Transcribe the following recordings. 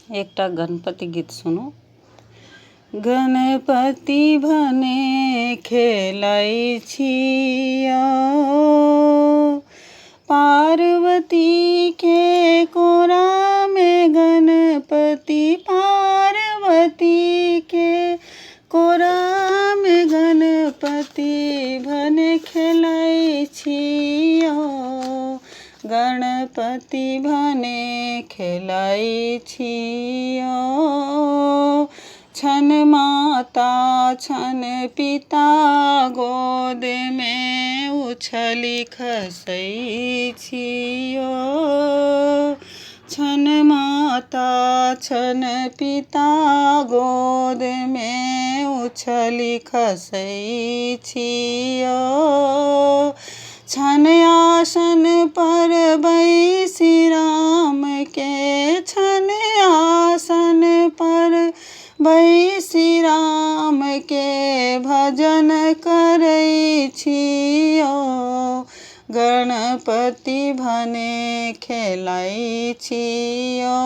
एकटा गणपति गीत सुनो। गणपति भने खेलाई छिया पार्वती के कोरा में गणपति, पार्वती के कोरा में गणपति भने खेलाई छिया गणपति भने खेलाई छिया। छन माता छन पिता गोद में उछली खसई छियो। छन माता छन पिता गोद में उछली खसई छियो। छन आसन पर बैसी राम के, छन आसन पर बैसी राम के भजन करई छियो। गणपति भने खेलाई छियो।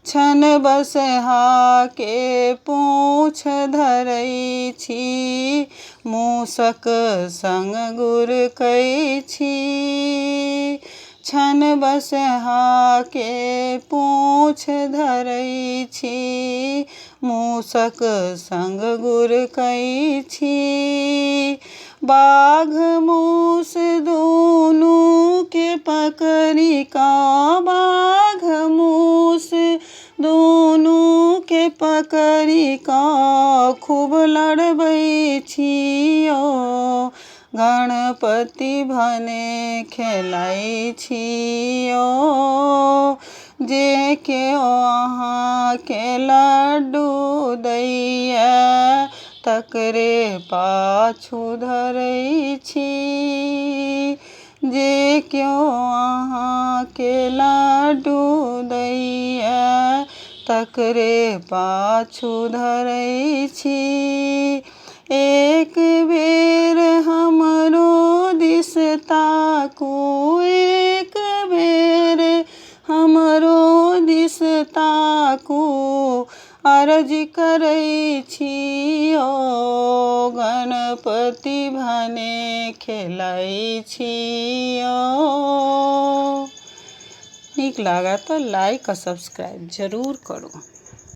छन बसहा के पूँछ धरई छी, मूसक संग गुर कई छी। छन बसहा के पूँछ धरई छी, मूसक संग गुर कई छी। बाघ मूस दोनों के पकड़ी का, बाघ मूस दोनों के पकड़ी का खूब लड़बई छियो। गणपति भने खेलाई छियो। जे के वहाँ के लड्डू दैया तकरे पाछू धरई छी। जे क्यों वहाँ के लड्डू दैया तकरे पाछू धरई छी। एक बेर हमरो दिस ताकू, एक बेर हमरो दिस ताकू अर्ज करई छियो। गणपति भने खेलाई छियो। नीक लगा तो लाइक और सब्सक्राइब जरूर करो।